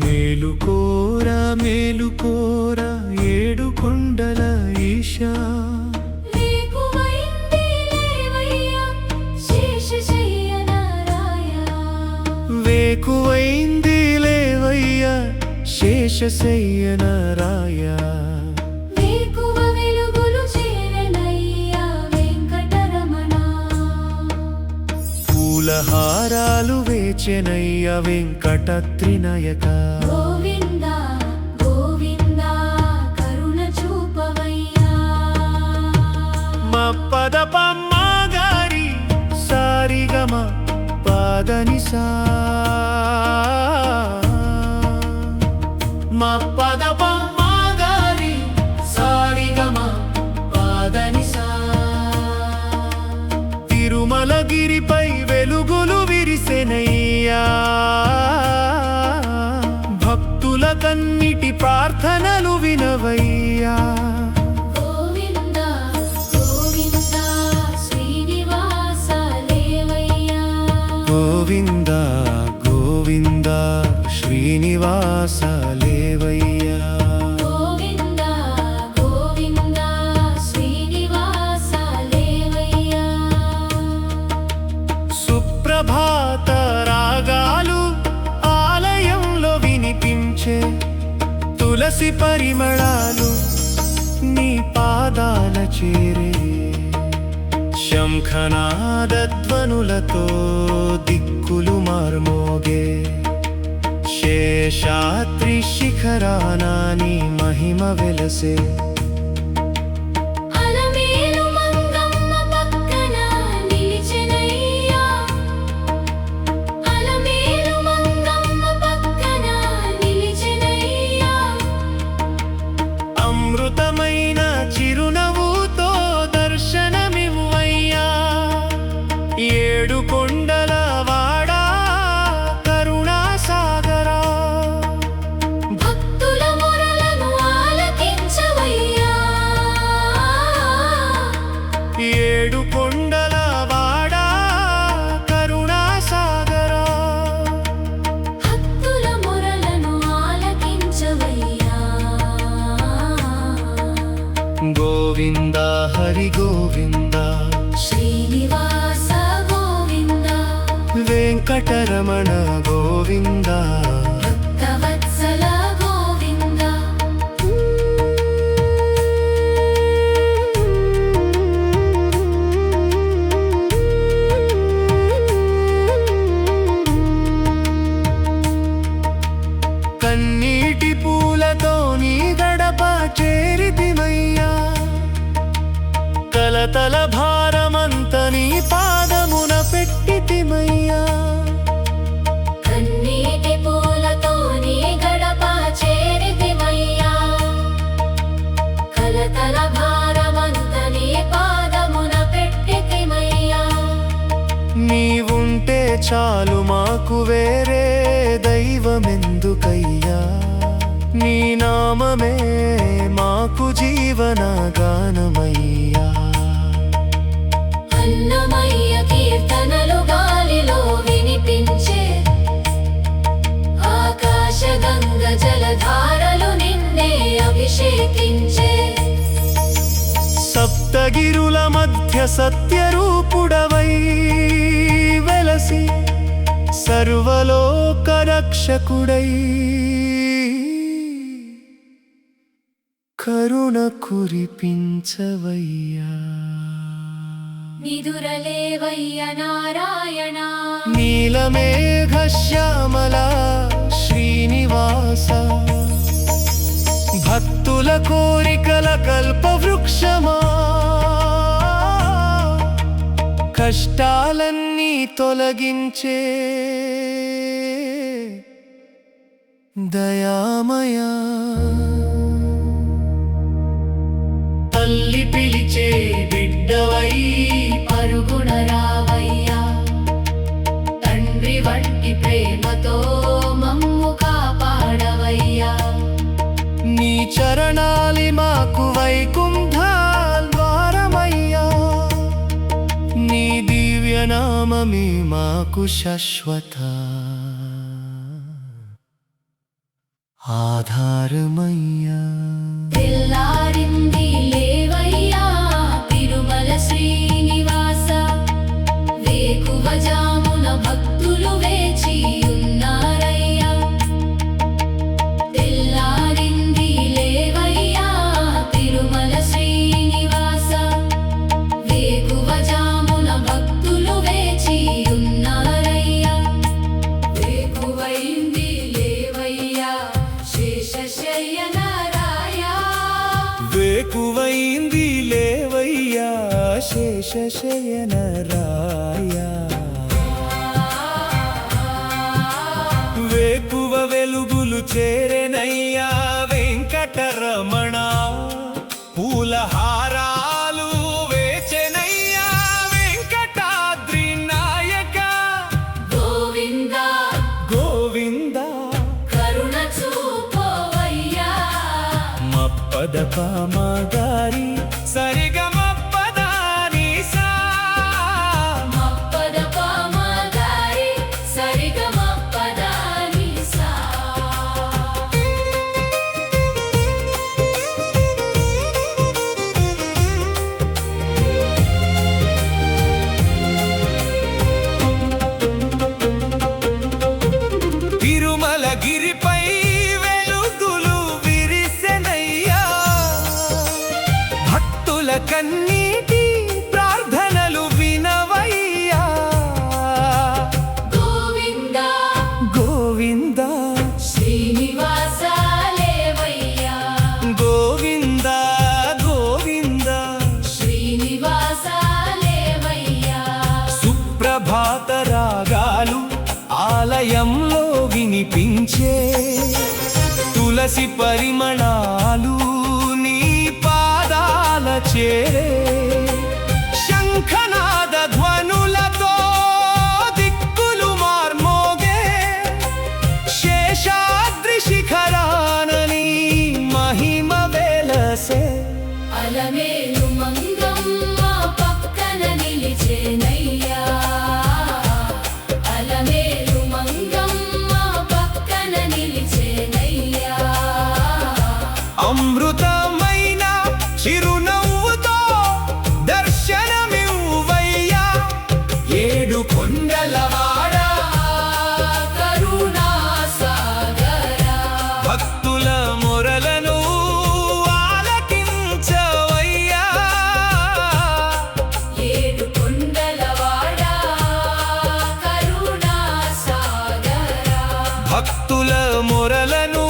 మేలుకోరా మేలుకోరా ఏడు కొండల ఈశా, వేకువైంది లేవయ్యా శేషశయ్యనారాయ. పూలహారాలు వేచెనయ్య వెంకట త్రినయక. పద పమ్మ గారి సారిగమ పాదనిసా, మా పద పమ్మ గారి సారిగమ పాదనిసా. తిరుమలగిరిపై వెలుగులు విరిసెనయ్యా, భక్తుల కన్నిటి ప్రార్థనలు వినవయ్యా. గోవింద గోవింద శ్రీనివాస లేవయ్యా. గోవింద గోవింద శ్రీనివాస లేవయ్యా. సుప్రభాత రాగాలు ఆలయంలో వినిపించే, తులసి పరిమళాలు నీ పాదాల చేరే. శంఖనాదధ్వనులతో దిక్కులు మార్మోగే, శేషాద్రి శిఖరాన నీ మహిమ వెలసే. అమృతమైన చిరునవ్వుతో దర్శనమివ్వయ్యా, ఏడు కొండల వాడా కరుణా సాగరా. భక్తుల మొరలను ఆలకించవయ్యా, ఏడు కొండల వాడా కరుణా సాగరా. భక్తుల మొరలను ఆలకించవయ్యా. గోవింద హరి గోవింద శ్రీనివాస గోవింద, వెంకటరమణ గోవింద, భక్తవత్సల గోవింద. కన్నీటి పూలతో నీ గడప చేరితిమయ్యా, కలతల భారమంత నీ పాదమున పెట్టితిమయ్యా. కన్నీటి పూలతో నీ గడప చేరితిమయ్యా, కలతల భారమంత నీ పాదమున పెట్టితిమయ్యా. నీవుంటే చాలు మాకు వేరే దైవమెందుకయ్యా, నీ నామమే మాకు జీవన గానమయ్యా. అన్నమయ్య కీర్తనలు గాలిలో వినిపించే, ఆకాశగంగ జలధారలు నిన్నే అభిషేకించే. సప్తగిరుల మధ్య సత్యరూపుడవై వెలసి, సర్వలోక రక్షకుడై కరుణ కురిపించవయ్యా. నిదురలేవయ్య నారాయణ, నీలమేఘ శ్యామల శ్రీనివాస, భక్తుల కోరికల కల్పవృక్షమా. కష్టాలన్నీ తొలగించే దయామయా. తల్లి పిలిచే బిడ్డవై పరుగున రావయ్యా. చరణాలి మాకు వైకుంఠాల్వారమయ్యా నీ దివ్యనామమే మాకు శాశ్వత ఆధారమయ్యా తెల్లారింది లేవయ్యా తిరుమల శ్రీనివాస వేకువజామున భక్తులు వేచి ఉన్నారయ్యా తెల్లారింది లేవయ్యా తిరుమల శ్రీనివాస వేకువజామున భక్తులు వేచి ఉన్నారయ్యా వేకువైంది లేవయ్యా శేషశయనరాయా వేకువైంది లేవయ్యా శేషశయనరాయా వేకువ వెలుగులు చేరెనయ్యా వెంకటరమణ పూలహారాలు వేచెనయ్యా వెంకటాద్రి నాయక గోవింద గోవింద కరుణ చూపవయ్యా మప్పద పామగారి సరిగమప్పదాని సా మప్పద పామగారి సరిగమప్పదాని సా తిరుమలగిరిపై వెలుగులు విరిసెనయ్యా భక్తుల కన్నీటి ప్రార్థనలు వినవయ్యా గోవింద గోవింద శ్రీనివాస లేవయ్యా గోవింద గోవింద శ్రీనివాస లేవయ్యా సుప్రభాత రాగాలు ఆలయంలో వినిపించే తులసి పరిమళాలు నీ పాదాల చేరే శంఖనాద ధ్వనులతో దిక్కులు మార్మోగే శేషాద్రి శిఖరానని మహిమ వెలసే అలమేలు మంగమ్మ పక్కన నిలిచేనయ్యా అలమేలు మంగమ్మ పక్కన నిలిచేనయ్యా అమృతమైన చిరునవ్వుతో దర్శనమివ్వయ్యా ఏడు కొండలవాడ కరుణా సాగరా భక్తుల మొరలను ఆలకించవయ్యా ఏడు కొండలవాడా కరుణా సాగరా భక్తుల మొరలను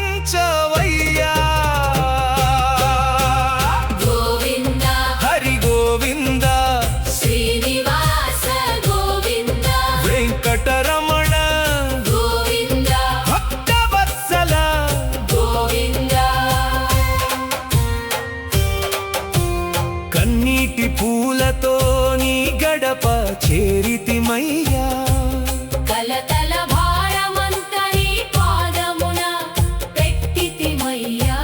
ఆలకించవయ్యా గోవింద హరి గోవింద శ్రీనివాస గోవింద వెంకటరమణ గోవింద భక్తవత్సల గోవింద కన్నీటి పూలతో నీ గడప చేరితిమయ్యా కలతల భారమంత నీ పాదమున పెట్టితిమయ్యా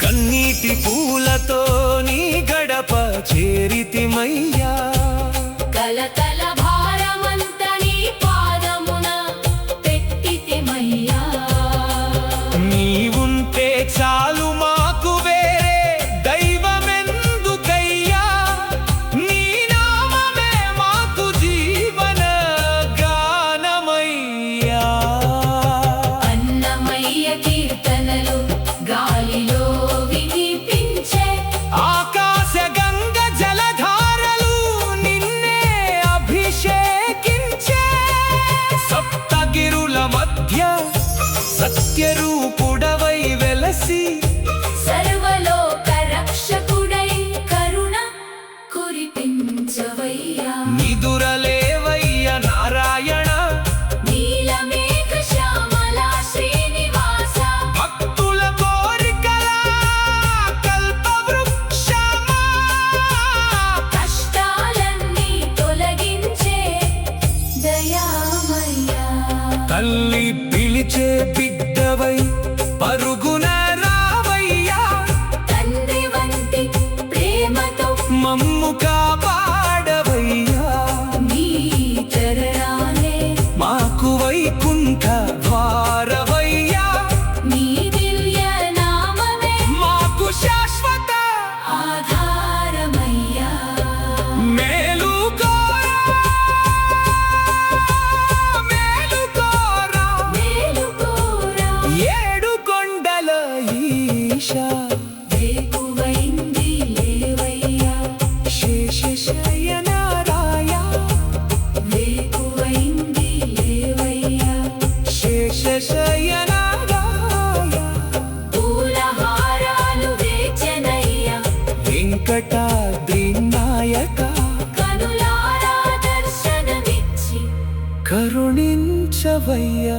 కన్నీటి పూలతో నీ గడప చేరితిమయ్యా కలతల భారమంత నీ పాదమున పెట్టితిమయ్యా నీవుంటే చాలు మాకు వేరే దైవమెందుకయ్యా నీ నామమే మాకు జీవన గానమయ్యా అన్నమయ్య కీర్తనలు గాలిలో వినిపించే ఆకాశ గంగ జలధారలు నిన్నే అభిషేకించే సప్తగిరుల మధ్య సత్యరూపుడవై వెలసి సర్వలోక రక్షకుడై కరుణ కురిపించవయ్యా నిదురలేవయ్య నారాయణ నీలమేఘ శ్యామల శ్రీనివాస భక్తుల కోరికల కల్పవృక్షమా కష్టాలన్నీ తొలగించే దయామయ్యా తల్లి పిలిచే బిడ్డవై కరుణించవయ్యా